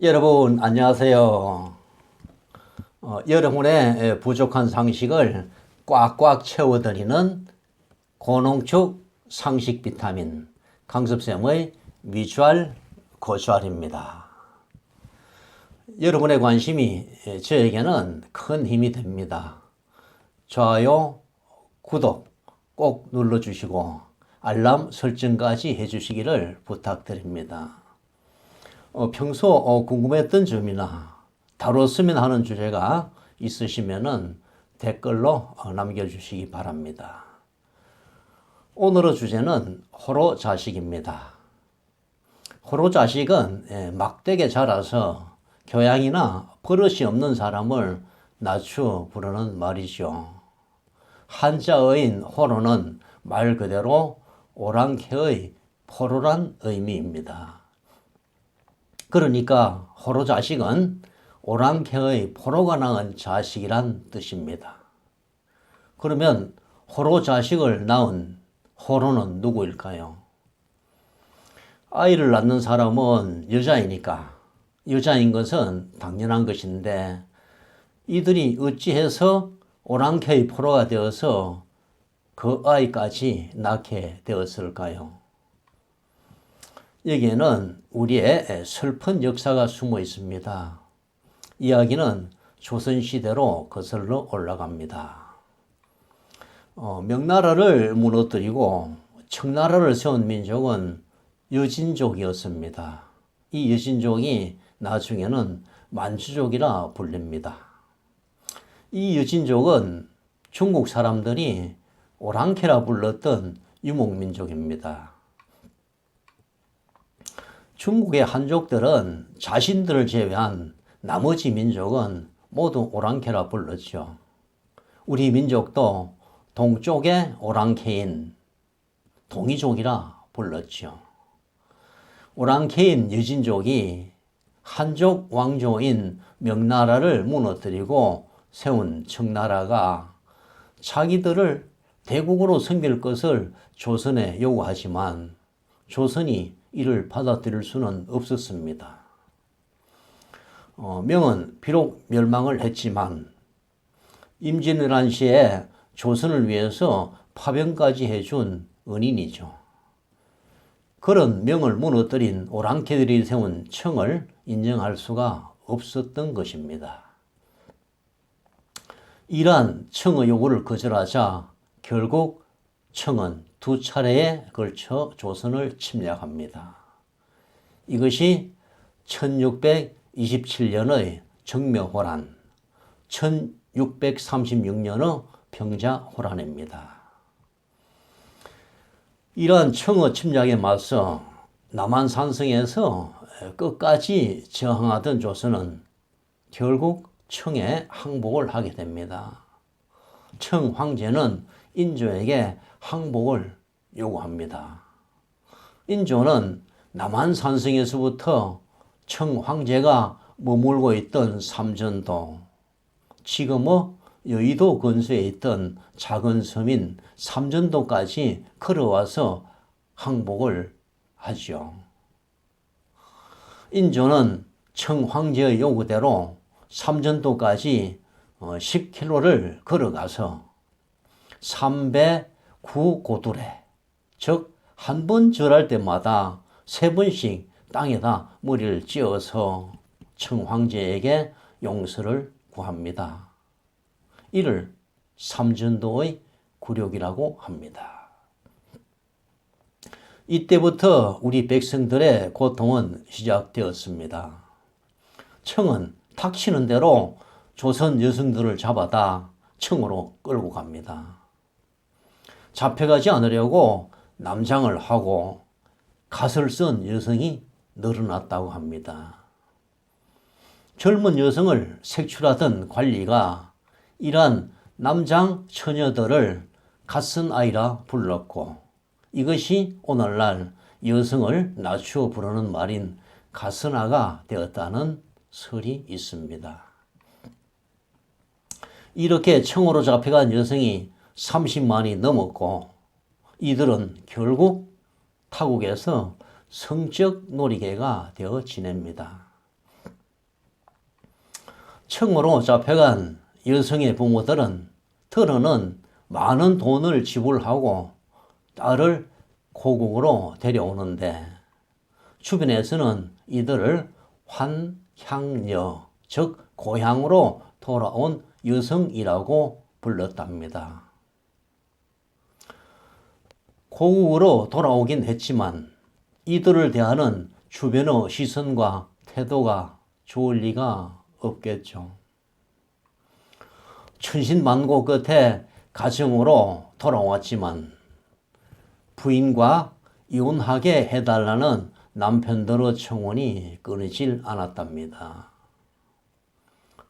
여러분 안녕하세요. 여러분의 부족한 상식을 꽉꽉 채워드리는 고농축 상식 비타민 강습쌤의 미주알 고주알입니다. 여러분의 관심이 저에게는 큰 힘이 됩니다. 좋아요, 구독 꼭 눌러주시고 알람 설정까지 해주시기를 부탁드립니다. 평소 궁금했던 점이나 다뤘으면 하는 주제가 있으시면 댓글로 남겨주시기 바랍니다. 오늘의 주제는 호로자식입니다. 호로자식은 막대게 자라서 교양이나 버릇이 없는 사람을 낮추어 부르는 말이죠. 한자어인 호로는 말 그대로 오랑캐의 포로란 의미입니다. 그러니까 호로자식은 오랑캐의 포로가 낳은 자식이란 뜻입니다. 그러면 호로자식을 낳은 호로는 누구일까요? 아이를 낳는 사람은 여자이니까 여자인 것은 당연한 것인데 이들이 어찌해서 오랑캐의 포로가 되어서 그 아이까지 낳게 되었을까요? 여기에는 우리의 슬픈 역사가 숨어 있습니다. 이야기는 조선시대로 거슬러 올라갑니다. 명나라를 무너뜨리고 청나라를 세운 민족은 여진족이었습니다. 이 여진족이 나중에는 만주족이라 불립니다. 이 여진족은 중국 사람들이 오랑캐라 불렀던 유목민족입니다. 중국의 한족들은 자신들을 제외한 나머지 민족은 모두 오랑캐라 불렀죠. 우리 민족도 동쪽의 오랑캐인 동이족이라 불렀죠. 오랑캐인 여진족이 한족 왕조인 명나라를 무너뜨리고 세운 청나라가 자기들을 대국으로 섬길 것을 조선에 요구하지만 조선이 이를 받아들일 수는 없었습니다. 명은 비록 멸망을 했지만 임진왜란 시에 조선을 위해서 파병까지 해준 은인이죠. 그런 명을 무너뜨린 오랑캐들이 세운 청을 인정할 수가 없었던 것입니다. 이러한 청의 요구를 거절하자 결국 청은 두 차례에 걸쳐 조선을 침략합니다. 이것이 1627년의 정묘호란, 1636년의 평자호란입니다. 이러한 청의 침략에 맞서 남한산성에서 끝까지 저항하던 조선은 결국 청에 항복을 하게 됩니다. 청 황제는 인조에게 항복을 요구합니다. 인조는 남한산성에서부터 청 황제가 머물고 있던 삼전도, 지금의 여의도 근처에 있던 작은 섬인 삼전도까지 걸어와서 항복을 하죠. 인조는 청 황제의 요구대로 삼전도까지 10km를 걸어가서 309고두레, 즉 한 번 절할 때마다 3번씩 땅에다 머리를 찧어서 청 황제에게 용서를 구합니다. 이를 삼전도의 굴욕이라고 합니다. 이때부터 우리 백성들의 고통은 시작되었습니다. 청은 닥치는 대로 조선 여성들을 잡아다 청으로 끌고 갑니다. 잡혀가지 않으려고 남장을 하고 갓을 쓴 여성이 늘어났다고 합니다. 젊은 여성을 색출하던 관리가 이러한 남장 처녀들을 갓쓴 아이라 불렀고 이것이 오늘날 여성을 낮추어 부르는 말인 갓선아가 되었다는 설이 있습니다. 이렇게 청으로 잡혀간 여성이 30만이 넘었고 이들은 결국 타국에서 성적 놀이개가 되어 지냅니다. 청으로 잡혀간 여성의 부모들은 들어는 많은 돈을 지불하고 딸을 고국으로 데려오는데 주변에서는 이들을 환향녀, 즉 고향으로 돌아온 여성이라고 불렀답니다. 고국으로 돌아오긴 했지만 이들을 대하는 주변의 시선과 태도가 좋을 리가 없겠죠. 천신만고 끝에 가정으로 돌아왔지만 부인과 이혼하게 해달라는 남편들의 청원이 끊이질 않았답니다.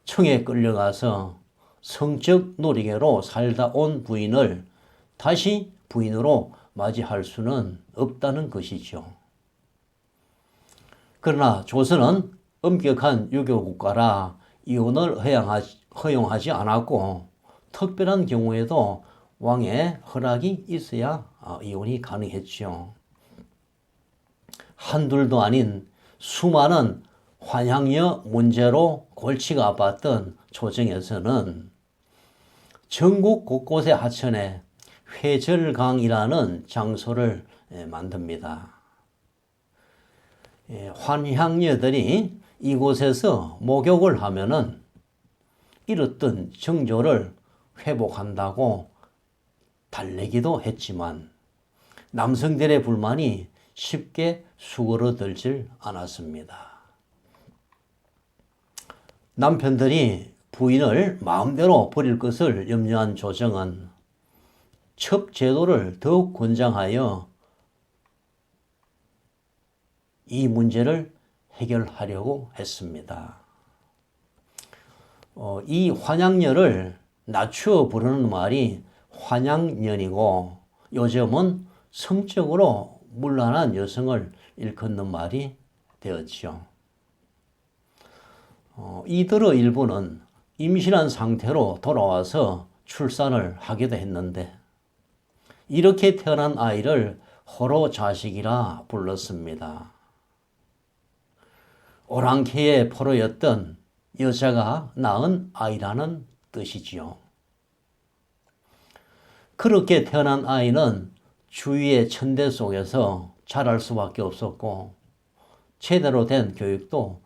청에 끌려가서 성적 놀이개로 살다 온 부인을 다시 부인으로 맞이할 수는 없다는 것이죠. 그러나 조선은 엄격한 유교국가라 이혼을 허용하지 않았고 특별한 경우에도 왕의 허락이 있어야 이혼이 가능했죠. 한둘도 아닌 수많은 환향녀 문제로 골치가 아팠던 조정에서는 전국 곳곳에 하천에 회절강이라는 장소를 만듭니다. 환향녀들이 이곳에서 목욕을 하면은 잃었던 정조를 회복한다고 달래기도 했지만 남성들의 불만이 쉽게 수그러들질 않았습니다. 남편들이 부인을 마음대로 버릴 것을 염려한 조정은 첩제도를 더욱 권장하여 이 문제를 해결하려고 했습니다. 이 환향녀를 낮추어 부르는 말이 환양년이고 요즘은 성적으로 문란한 여성을 일컫는 말이 되었죠. 이들의 일부는 임신한 상태로 돌아와서 출산을 하기도 했는데 이렇게 태어난 아이를 호로 자식이라 불렀습니다. 오랑캐의 포로였던 여자가 낳은 아이라는 뜻이지요. 그렇게 태어난 아이는 주위의 천대 속에서 자랄 수밖에 없었고 제대로 된 교육도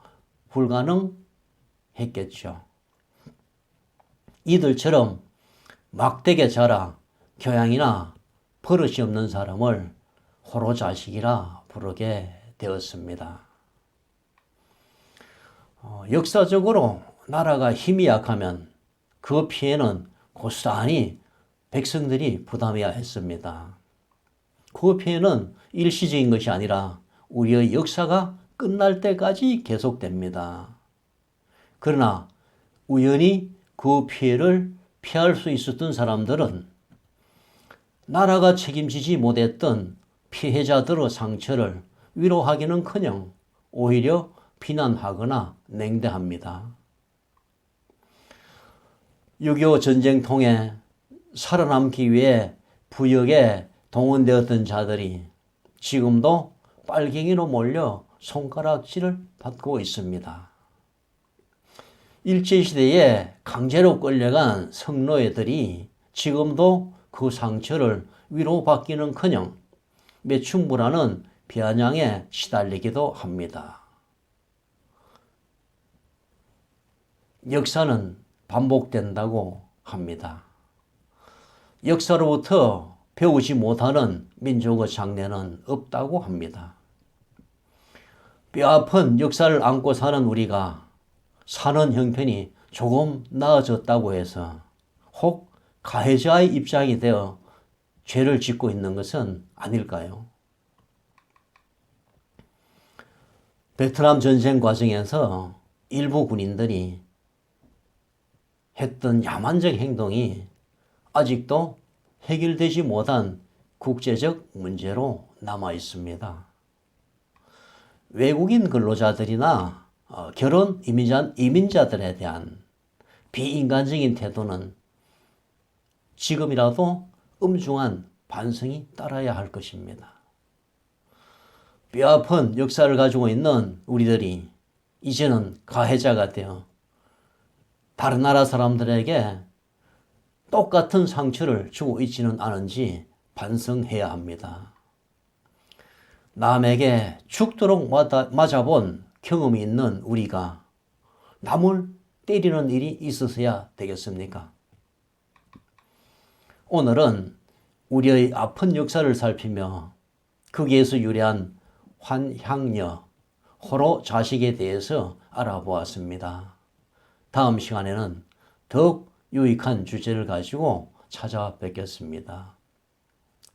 불가능했겠죠. 이들처럼 막대게 자라 교양이나 버릇이 없는 사람을 호로자식이라 부르게 되었습니다. 역사적으로 나라가 힘이 약하면 그 피해는 고스란히 백성들이 부담해야 했습니다. 그 피해는 일시적인 것이 아니라 우리의 역사가 끝날 때까지 계속됩니다. 그러나 우연히 그 피해를 피할 수 있었던 사람들은 나라가 책임지지 못했던 피해자들의 상처를 위로하기는커녕 오히려 비난하거나 냉대합니다. 6.25 전쟁 통해 살아남기 위해 부역에 동원되었던 자들이 지금도 빨갱이로 몰려 손가락질을 받고 있습니다. 일제시대에 강제로 끌려간 성노예들이 지금도 그 상처를 위로받기는커녕 매춘부라는 비아냥에 시달리기도 합니다. 역사는 반복된다고 합니다. 역사로부터 배우지 못하는 민족의 장래는 없다고 합니다. 뼈아픈 역사를 안고 사는 우리가 사는 형편이 조금 나아졌다고 해서 혹 가해자의 입장이 되어 죄를 짓고 있는 것은 아닐까요? 베트남 전쟁 과정에서 일부 군인들이 했던 야만적 행동이 아직도 해결되지 못한 국제적 문제로 남아 있습니다. 외국인 근로자들이나 결혼 이민자들에 대한 비인간적인 태도는 지금이라도 엄중한 반성이 따라야 할 것입니다. 뼈아픈 역사를 가지고 있는 우리들이 이제는 가해자가 되어 다른 나라 사람들에게 똑같은 상처를 주고 있지는 않은지 반성해야 합니다. 남에게 죽도록 맞아본 경험이 있는 우리가 남을 때리는 일이 있어서야 되겠습니까? 오늘은 우리의 아픈 역사를 살피며 거기에서 유래한 환향녀, 호로 자식에 대해서 알아보았습니다. 다음 시간에는 더욱 유익한 주제를 가지고 찾아뵙겠습니다.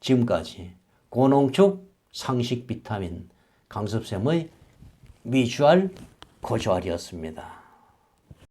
지금까지 고농축 상식 비타민 강섭쌤의 미주알 고주알이었습니다.